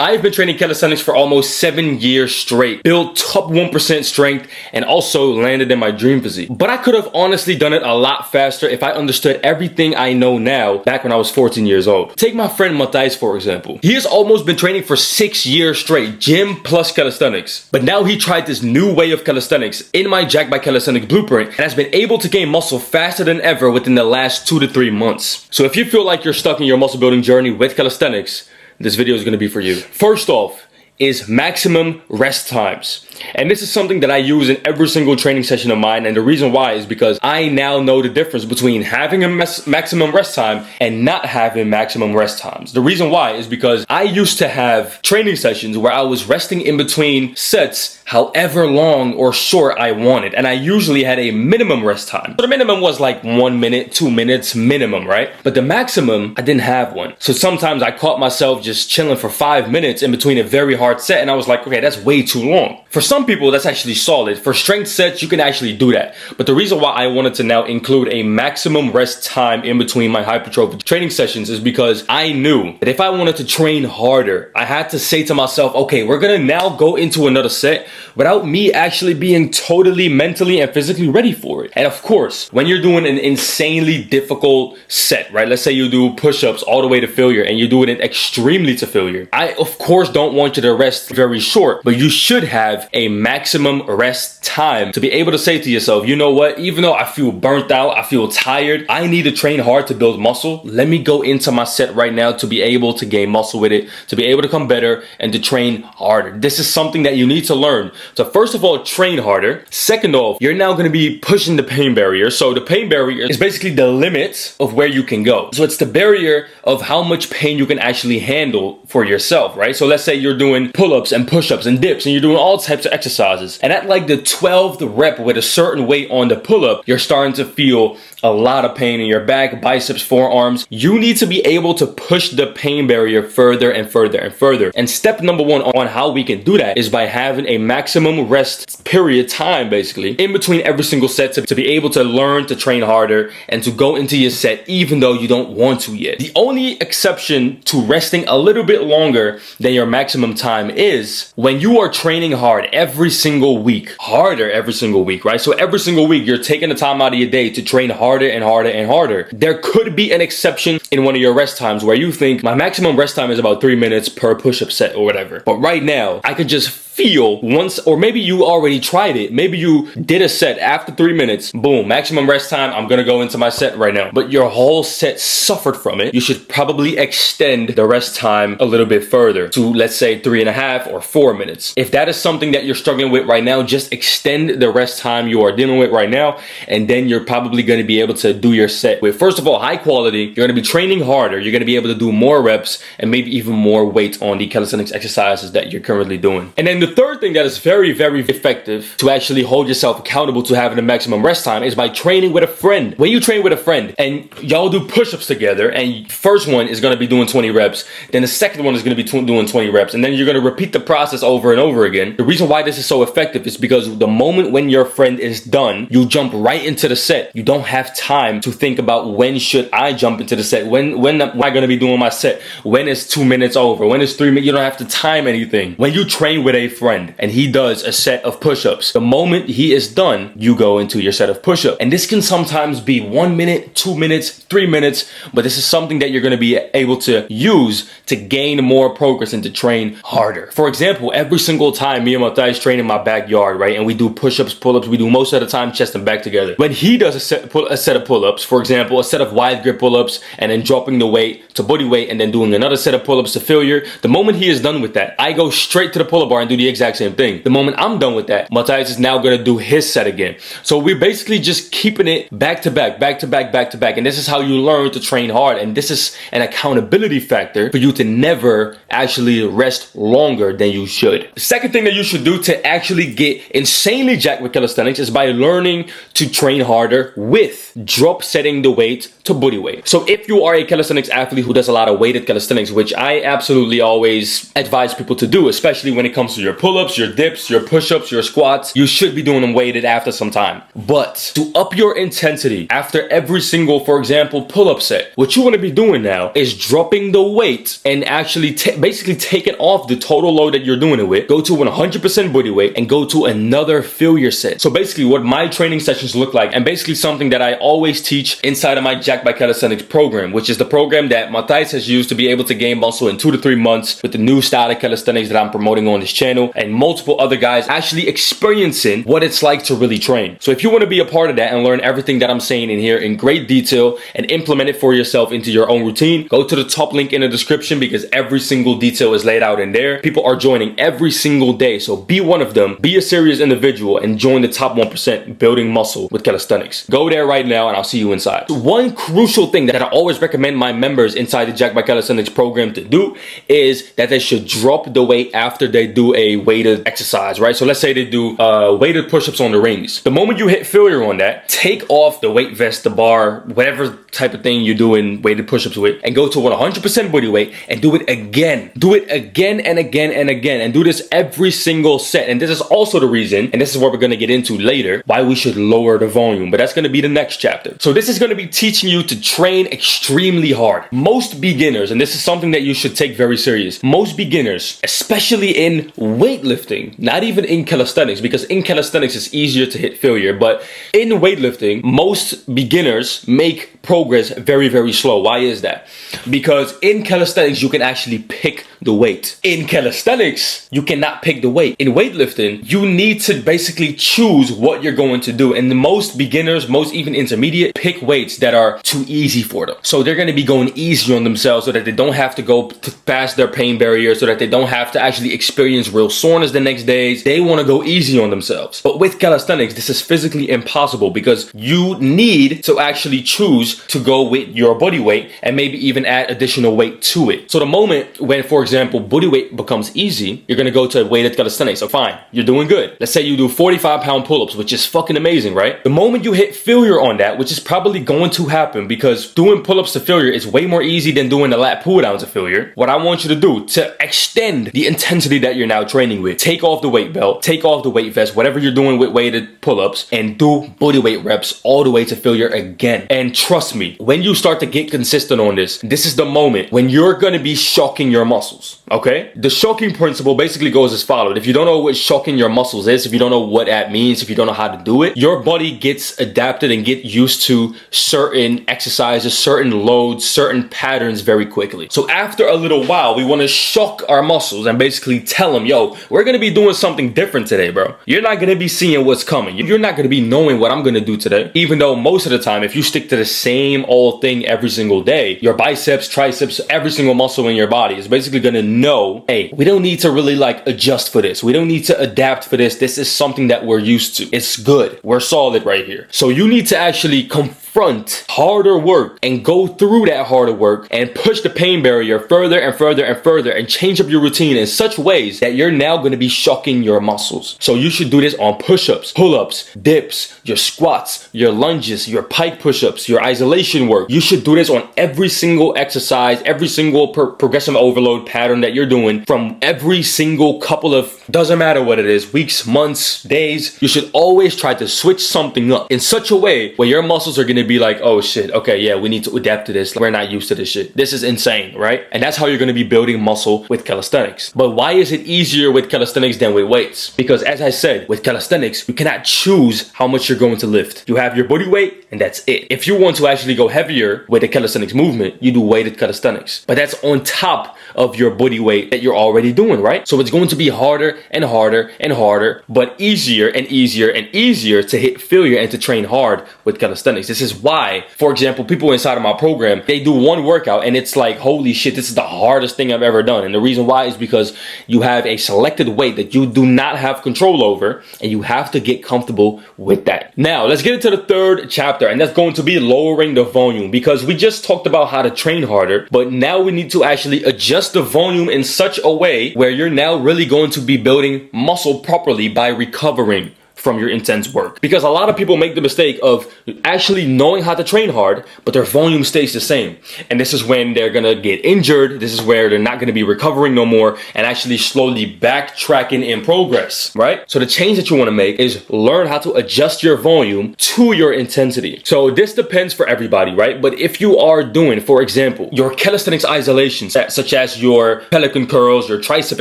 I've been training calisthenics for almost 7 years straight, built top 1% strength, and also landed in my dream physique. But I could have honestly done it a lot faster if I understood everything I know now back when I was 14 years old. Take my friend Matthijs, for example. He has almost been training for 6 years straight, gym plus calisthenics. But now he tried this new way of calisthenics in my Jack by Calisthenics blueprint and has been able to gain muscle faster than ever within the last 2 to 3 months. So if you feel like you're stuck in your muscle building journey with calisthenics, this video is going to be for you. First off is maximum rest times. And this is something that I use in every single training session of mine, and the reason why is because I now know the difference between having a maximum rest time and not having maximum rest times. The reason why is because I used to have training sessions where I was resting in between sets however long or short I wanted, and I usually had a minimum rest time. So the minimum was like 1 minute, 2 minutes minimum, right? But the maximum, I didn't have one. So sometimes I caught myself just chilling for 5 minutes in between a very hard set, and I was like, okay, that's way too long. For some people, that's actually solid. For strength sets, you can actually do that. But the reason why I wanted to now include a maximum rest time in between my hypertrophy training sessions is because I knew that if I wanted to train harder, I had to say to myself, okay, we're gonna now go into another set without me actually being totally mentally and physically ready for it. And of course, when you're doing an insanely difficult set, right? Let's say you do push-ups all the way to failure and you do it extremely to failure. I, of course, don't want you to rest very short, but you should have a maximum rest time to be able to say to yourself, you know what, even though I feel burnt out, I feel tired, I need to train hard to build muscle. Let me go into my set right now to be able to gain muscle with it, to be able to come better and to train harder. This is something that you need to learn. So first of all, train harder. Second off, you're now going to be pushing the pain barrier. So the pain barrier is basically the limit of where you can go. So it's the barrier of how much pain you can actually handle for yourself, right? So let's say you're doing pull-ups and push-ups and dips and you're doing all types of exercises. And at like the 12th rep with a certain weight on the pull-up, you're starting to feel a lot of pain in your back, biceps, forearms. You need to be able to push the pain barrier further and further and further. And step number one on how we can do that is by having a maximum rest period time, basically, in between every single set to be able to learn to train harder and to go into your set even though you don't want to yet. The only exception to resting a little bit longer than your maximum time is when you are training hard every single week. Harder every single week, right? So every single week you're taking the time out of your day to train harder and harder and harder. There could be an exception in one of your rest times where you think my maximum rest time is about 3 minutes per push-up set or whatever. But right now, I could just feel once, or maybe you already tried it. Maybe you did a set after 3 minutes, boom, maximum rest time. I'm gonna go into my set right now. But your whole set suffered from it. You should probably extend the rest time a little bit further to, let's say, 3.5 or 4 minutes. If that is something that you're struggling with right now, just extend the rest time you are dealing with right now, and then you're probably gonna be able to do your set with, first of all, high quality. You're gonna be training harder. You're gonna be able to do more reps and maybe even more weight on the calisthenics exercises that you're currently doing. And then the third thing that is very, very effective to actually hold yourself accountable to having a maximum rest time is by training with a friend. When you train with a friend and y'all do push-ups together, and first one is going to be doing 20 reps, then the second one is going to be doing 20 reps, and then you're going to repeat the process over and over again. The reason why this is so effective is because the moment when your friend is done, you jump right into the set. You don't have time to think about when should I jump into the set, when am I going to be doing my set, when is 2 minutes over, when is 3 minutes. You don't have to time anything. When you train with a friend and he does a set of push-ups, the moment he is done, you go into your set of push-ups. And this can sometimes be 1 minute, 2 minutes, 3 minutes, but this is something that you're going to be able to use to gain more progress and to train harder. For example, every single time me and Matthijs train in my backyard, right, and we do push-ups, pull-ups, we do most of the time chest and back together. When he does a set of pull-ups, for example, a set of wide grip pull-ups, and then dropping the weight to body weight, and then doing another set of pull-ups to failure, the moment he is done with that, I go straight to the pull-up bar and do the exact same thing. The moment I'm done with that, Matthijs is now going to do his set again. So we're basically just keeping it back to back, back to back, back to back. And this is how you learn to train hard. And this is an accountability factor for you to never actually rest longer than you should. The second thing that you should do to actually get insanely jacked with calisthenics is by learning to train harder with drop setting the weight to body weight. So if you are a calisthenics athlete who does a lot of weighted calisthenics, which I absolutely always advise people to do, especially when it comes to your your pull-ups, your dips, your push-ups, your squats, you should be doing them weighted after some time. But to up your intensity after every single, for example, pull-up set, what you want to be doing now is dropping the weight and actually basically taking off the total load that you're doing it with. Go to 100% body weight and go to another failure set. So basically what my training sessions look like, and basically something that I always teach inside of my Jack by Calisthenics program, which is the program that Matthias has used to be able to gain muscle in 2 to 3 months with the new style of calisthenics that I'm promoting on this channel, and multiple other guys actually experiencing what it's like to really train. So if you want to be a part of that and learn everything that I'm saying in here in great detail and implement it for yourself into your own routine, go to the top link in the description because every single detail is laid out in there. People are joining every single day, so be one of them. Be a serious individual and join the top 1% building muscle with calisthenics. Go there right now and I'll see you inside. One crucial thing that I always recommend my members inside the Jack by Calisthenics program to do is that they should drop the weight after they do a weighted exercise, right? So let's say they do weighted push-ups on the rings. The moment you hit failure on that, take off the weight vest, the bar, whatever type of thing you're doing weighted push-ups with, and go to 100% body weight and do it again. Do it again and again and again, and do this every single set. And this is also the reason, and this is what we're going to get into later, why we should lower the volume, but that's going to be the next chapter. So this is going to be teaching you to train extremely hard. Most beginners, and this is something that you should take very serious, most beginners, especially in weightlifting, not even in calisthenics, because in calisthenics it's easier to hit failure, but in weightlifting, most beginners make progress very, very slow. Why is that? Because in calisthenics, you can actually pick the weight. In calisthenics, you cannot pick the weight. In weightlifting, you need to basically choose what you're going to do. And the most beginners, most even intermediate, pick weights that are too easy for them. So they're going to be going easy on themselves so that they don't have to go past their pain barrier, so that they don't have to actually experience real soreness the next days. They want to go easy on themselves. But with calisthenics, this is physically impossible because you need to actually choose to go with your body weight and maybe even add additional weight to it. So the moment when, for example, body weight becomes easy, you're going to go to weighted calisthenics. So fine, you're doing good. Let's say you do 45-pound pull-ups, which is fucking amazing, right? The moment you hit failure on that, which is probably going to happen because doing pull-ups to failure is way more easy than doing the lat pull-down to failure. What I want you to do to extend the intensity that you're now training with, take off the weight belt, take off the weight vest, whatever you're doing with weighted pull-ups, and do body weight reps all the way to failure again. And trust me, when you start to get consistent on this, this is the moment when you're going to be shocking your muscles, okay? The shocking principle basically goes as follows. If you don't know what shocking your muscles is, if you don't know what that means, if you don't know how to do it, your body gets adapted and get used to certain exercises, certain loads, certain patterns very quickly. So after a little while, we want to shock our muscles and basically tell them, yo, we're going to be doing something different today, bro. You're not going to be seeing what's coming. You're not going to be knowing what I'm going to do today. Even though most of the time, if you stick to the same old thing every single day, your biceps, triceps, every single muscle in your body is basically going to know, hey, we don't need to really like adjust for this. We don't need to adapt for this. This is something that we're used to. It's good. We're solid right here. So you need to actually confront harder work and go through that harder work and push the pain barrier further and further and further and change up your routine in such ways that you're now going to be shocking your muscles. So you should do this on push-ups, pull-ups, dips, your squats, your lunges, your pike push-ups, your isolation work. You should do this on every single exercise, every single progressive overload pattern that you're doing from every single couple of, doesn't matter what it is, weeks, months, days. You should always try to switch something up in such a way where your muscles are going to be like, oh shit, okay, yeah, we need to adapt to this. We're not used to this shit. This is insane, right? And that's how you're going to be building muscle with calisthenics. But why is it easier with calisthenics than with weights? Because as I said, with calisthenics, you cannot choose how much you're going to lift. You have your body weight and that's it. If you want to actually go heavier with the calisthenics movement, you do weighted calisthenics. But that's on top of your body weight that you're already doing, right? So it's going to be harder and harder and harder, but easier and easier and easier to hit failure and to train hard with calisthenics. This is why, for example, people inside of my program, they do one workout and it's like, holy shit, this is the hardest thing I've ever done. And the reason why is because you have a selected weight that you do not have control over, and you have to get comfortable with that. Now, let's get into the third chapter, and that's going to be lowering the volume, because we just talked about how to train harder, but now we need to actually adjust the volume in such a way where you're now really going to be building muscle properly by recovering from your intense work. Because a lot of people make the mistake of actually knowing how to train hard, but their volume stays the same. And this is when they're gonna get injured. This is where they're not gonna be recovering no more and actually slowly backtracking in progress, right? So the change that you wanna make is learn how to adjust your volume to your intensity. So this depends for everybody, right? But if you are doing, for example, your calisthenics isolations, such as your pelican curls, your tricep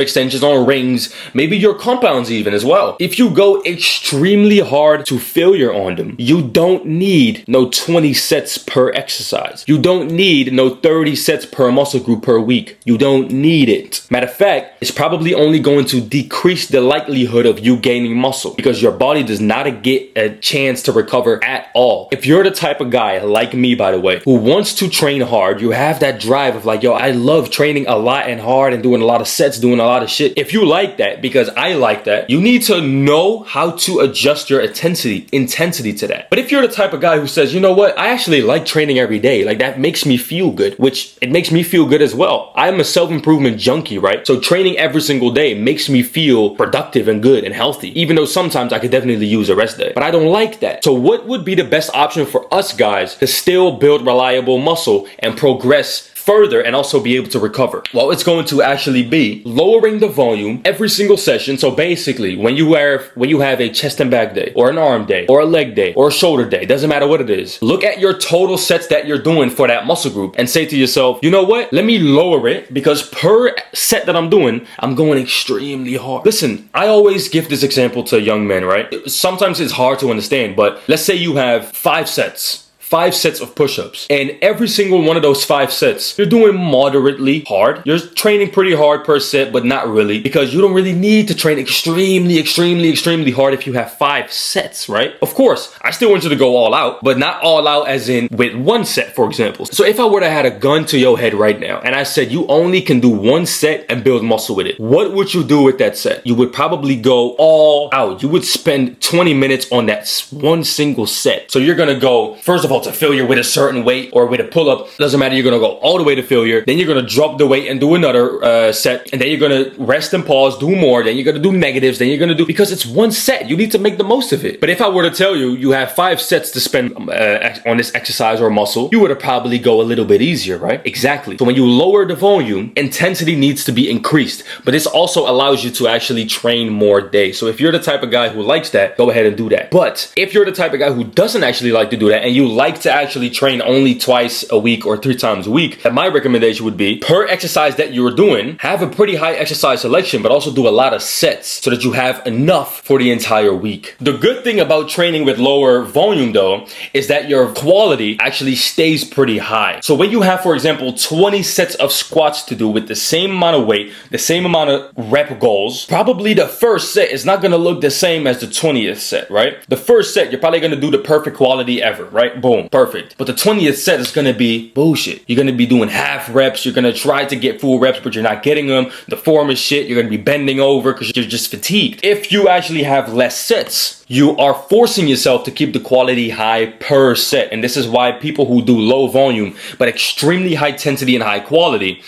extensions on rings, maybe your compounds even as well. If you go extremely hard to failure on them, you don't need no 20 sets per exercise. You don't need no 30 sets per muscle group per week. You don't need it. Matter of fact, it's probably only going to decrease the likelihood of you gaining muscle because your body does not get a chance to recover at all. If you're the type of guy, like me by the way, who wants to train hard, you have that drive of like, yo, I love training a lot and hard and doing a lot of sets, doing a lot of shit. If you like that, because I like that, you need to know how to adjust your intensity to that. But if you're the type of guy who says, you know what, I actually like training every day, like that makes me feel good, which it makes me feel good as well. I'm a self-improvement junkie, right? So training every single day makes me feel productive and good and healthy, even though sometimes I could definitely use a rest day. But I don't like that. So what would be the best option for us guys to still build reliable muscle and progress further and also be able to recover? Well, it's going to actually be lowering the volume every single session. So basically, when you have a chest and back day, or an arm day, or a leg day, or a shoulder day, doesn't matter what it is, look at your total sets that you're doing for that muscle group and say to yourself, you know what, let me lower it because per set that I'm doing, I'm going extremely hard. Listen, I always give this example to young men, right? Sometimes it's hard to understand, but let's say you have 5 sets of push-ups, and every single one of those 5 sets you're doing moderately hard. You're training pretty hard per set, but not really, because you don't really need to train extremely hard if you have 5 sets, right? Of course, I still want you to go all out, but not all out as in with 1 set, for example. So if I were to had a gun to your head right now and I said you only can do 1 set and build muscle with it, what would you do with that set? You would probably go all out. You would spend 20 minutes on that one single set. So you're gonna go, first of all, to failure with a certain weight or with a pull-up. Doesn't matter, you're gonna go all the way to failure, then you're gonna drop the weight and do another set, and then you're gonna rest and pause, do more, then you're gonna do negatives, then you're gonna do, because it's 1 set, you need to make the most of it. But if I were to tell you you have 5 sets to spend on this exercise or muscle, you would have probably go a little bit easier, right? Exactly. So when you lower the volume, intensity needs to be increased, but this also allows you to actually train more days. So if you're the type of guy who likes that, go ahead and do that. But if you're the type of guy who doesn't actually like to do that and you like to actually train only twice a week or 3 times a week, then my recommendation would be, per exercise that you're doing, have a pretty high exercise selection, but also do a lot of sets so that you have enough for the entire week. The good thing about training with lower volume though, is that your quality actually stays pretty high. So when you have, for example, 20 sets of squats to do with the same amount of weight, the same amount of rep goals, probably the first set is not gonna look the same as the 20th set, right? The first set, you're probably gonna do the perfect quality ever, right? Boom, perfect. But the 20th set is gonna be bullshit. You're gonna be doing half reps, you're gonna try to get full reps, but you're not getting them. The form is shit, you're gonna be bending over because you're just fatigued. If you actually have less sets, you are forcing yourself to keep the quality high per set. And this is why people who do low volume, but extremely high intensity and high quality,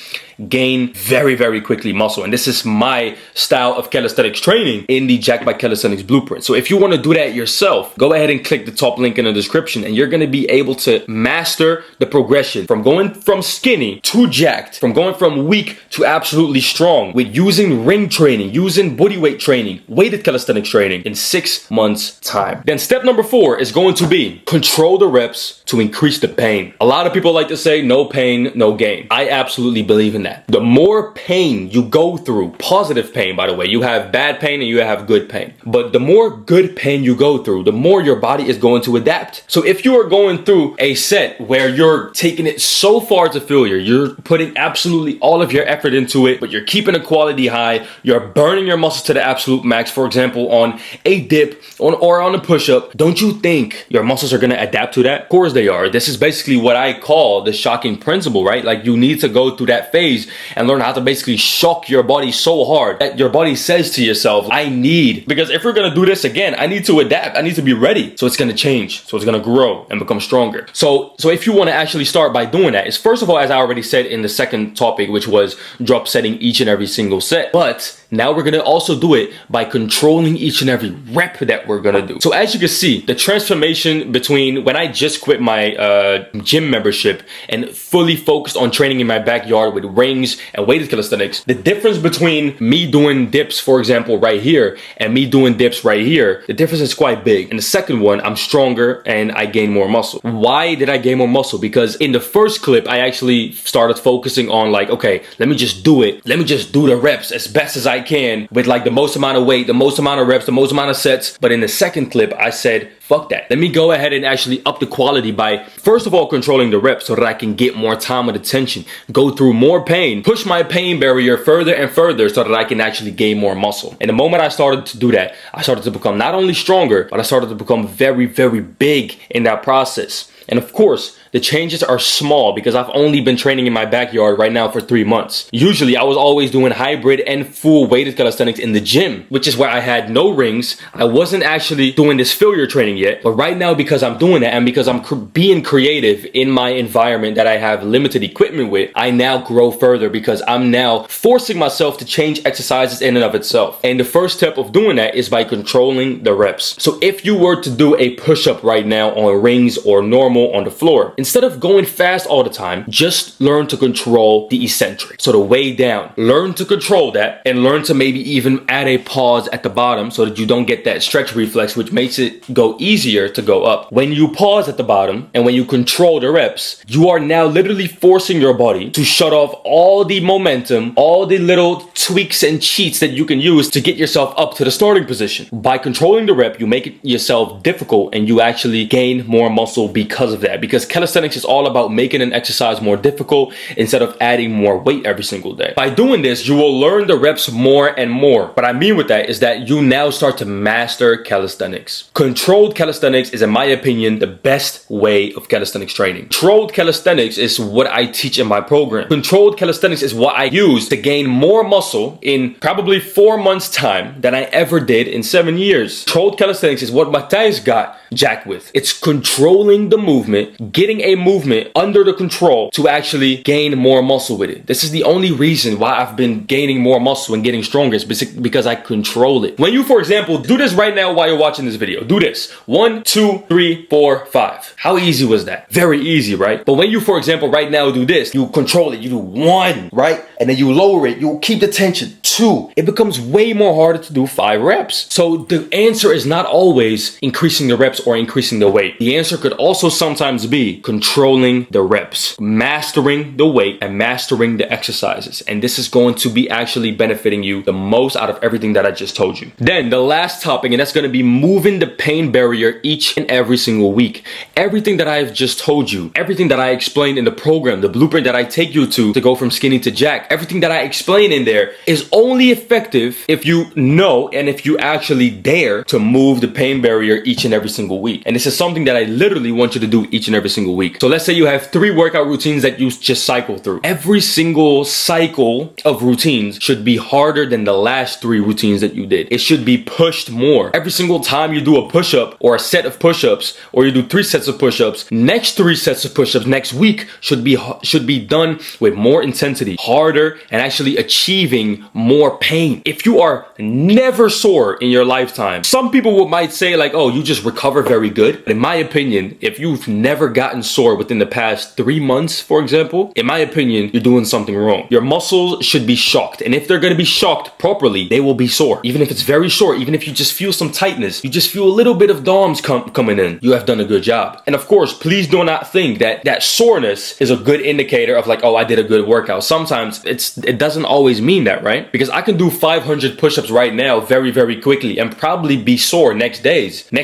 gain very quickly muscle. And this is my style of calisthenics training in the Jacked by Calisthenics blueprint. So if you want to do that yourself, go ahead and click the top link in the description, and you're going to be able to master the progression from going from skinny to jacked, from going from weak to absolutely strong, with using ring training, using body weight training, weighted calisthenics training in 6 months time. Then step number 4 is going to be control the reps to increase the pain. A lot of people like to say no pain, no gain. I absolutely believe in that. The more pain you go through, positive pain, by the way, you have bad pain and you have good pain, but the more good pain you go through, the more your body is going to adapt. So if you are going through a set where you're taking it so far to failure, you're putting absolutely all of your effort into it, but you're keeping the quality high, you're burning your muscles to the absolute max, for example, on a dip or on a push-up, don't you think your muscles are going to adapt to that? Of course they are. This is basically what I call the shocking principle, right? Like, you need to go through that phase and learn how to basically shock your body so hard that your body says to yourself, because if we're gonna do this again, I need to adapt, I need to be ready. So it's gonna change, so it's gonna grow and become stronger. So if you wanna actually start by doing that, is first of all, as I already said in the second topic, which was drop setting each and every single set, but Now we're gonna also do it by controlling each and every rep that we're gonna do. So as you can see, the transformation between when I just quit my gym membership and fully focused on training in my backyard with rings and weighted calisthenics, the difference between me doing dips, for example, right here, and me doing dips right here, the difference is quite big. In the second one, I'm stronger and I gain more muscle. Why did I gain more muscle? Because in the first clip, I actually started focusing on like, okay, let me just do it. Let me just do the reps as best as I can with like the most amount of weight, the most amount of reps, the most amount of sets. But in the second clip, I said, fuck that. Let me go ahead and actually up the quality by, first of all, controlling the reps so that I can get more time with attention, go through more pain, push my pain barrier further and further so that I can actually gain more muscle. And the moment I started to do that, I started to become not only stronger, but I started to become very, very big in that process. And of course, the changes are small because I've only been training in my backyard right now for 3 months. Usually I was always doing hybrid and full weighted calisthenics in the gym, which is where I had no rings. I wasn't actually doing this failure training yet, but right now because I'm doing that and because I'm being creative in my environment that I have limited equipment with, I now grow further because I'm now forcing myself to change exercises in and of itself. And the first step of doing that is by controlling the reps. So if you were to do a push-up right now on rings or normal on the floor, instead of going fast all the time, just learn to control the eccentric. So the way down, learn to control that and learn to maybe even add a pause at the bottom so that you don't get that stretch reflex, which makes it go easier to go up. When you pause at the bottom and when you control the reps, you are now literally forcing your body to shut off all the momentum, all the little tweaks and cheats that you can use to get yourself up to the starting position. By controlling the rep, you make it yourself difficult and you actually gain more muscle because of that. Because calisthenics is all about making an exercise more difficult instead of adding more weight every single day. By doing this, you will learn the reps more and more. What I mean with that is that you now start to master calisthenics. Controlled calisthenics is, in my opinion, the best way of calisthenics training. Controlled calisthenics is what I teach in my program. Controlled calisthenics is what I use to gain more muscle in probably 4 months' time than I ever did in 7 years. Controlled calisthenics is what Matthijs got jacked with. It's controlling the movement, getting a movement under the control to actually gain more muscle with it. This is the only reason why I've been gaining more muscle and getting stronger is because I control it. When you, for example, do this right now while you're watching this video, do this. 1, 2, 3, 4, 5. How easy was that? Very easy, right? But when you, for example, right now do this, you control it, you do 1, right? And then you lower it, you keep the tension. 2, it becomes way more harder to do 5 reps. So the answer is not always increasing the reps or increasing the weight. The answer could also sometimes be controlling the reps, mastering the weight and mastering the exercises. And this is going to be actually benefiting you the most out of everything that I just told you. Then the last topic, and that's going to be moving the pain barrier each and every single week. Everything that I've just told you, everything that I explained in the program, the blueprint that I take you to go from skinny to jack, everything that I explain in there is only effective if you know and if you actually dare to move the pain barrier each and every single week. And this is something that I literally want you to do each and every single week. So let's say you have 3 workout routines that you just cycle through. Every single cycle of routines should be harder than the last 3 routines that you did. It should be pushed more. Every single time you do a push-up or a set of push-ups or you do 3 sets of push-ups, next 3 sets of push-ups next week should be done with more intensity, harder, and actually achieving more pain. If you are never sore in your lifetime, some people might say like, oh, you just recover very good. But in my opinion, if you've never gotten sore within the past 3 months, for example, in my opinion, you're doing something wrong. Your muscles should be shocked. And if they're going to be shocked properly, they will be sore. Even if it's very short, even if you just feel some tightness, you just feel a little bit of DOMs coming in, you have done a good job. And of course, please do not think that that soreness is a good indicator of like, oh, I did a good workout. Sometimes it doesn't always mean that, right? Because I can do 500 push-ups right now very, very quickly and probably be sore next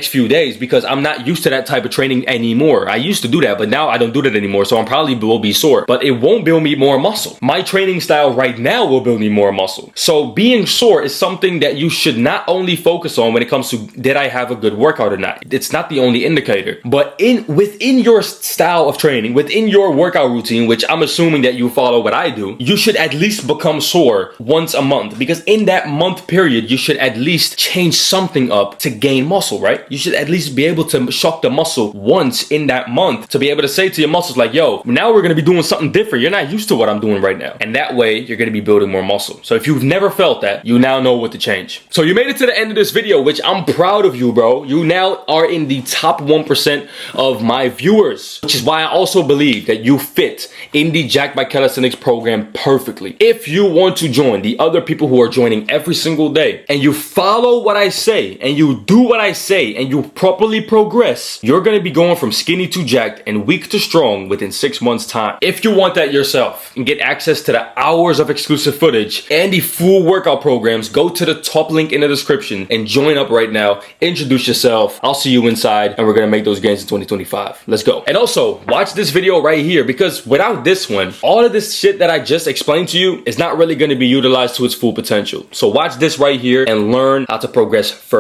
few days because I'm not used to that type of training anymore. I used to do that, but now I don't do that anymore. So I probably will be sore, but it won't build me more muscle. My training style right now will build me more muscle. So being sore is something that you should not only focus on when it comes to did I have a good workout or not. It's not the only indicator, but within your style of training, within your workout routine, which I'm assuming that you follow what I do, you should at least become sore once a month because in that month period, you should at least change something up to gain muscle, right? You should at least is be able to shock the muscle once in that month to be able to say to your muscles like, yo, now we're gonna be doing something different. You're not used to what I'm doing right now. And that way you're gonna be building more muscle. So if you've never felt that, you now know what to change. So you made it to the end of this video, which I'm proud of you, bro. You now are in the top 1% of my viewers, which is why I also believe that you fit in the Jacked by Calisthenics program perfectly. If you want to join the other people who are joining every single day, and you follow what I say, and you do what I say, and you properly progress, you're gonna be going from skinny to jacked and weak to strong within 6 months time. If you want that yourself and get access to the hours of exclusive footage and the full workout programs, go to the top link in the description and join up right now. Introduce yourself. I'll see you inside, and we're gonna make those gains in 2025. Let's go. And also watch this video right here, because without this one, all of this shit that I just explained to you is not really gonna be utilized to its full potential. So watch this right here and learn how to progress further.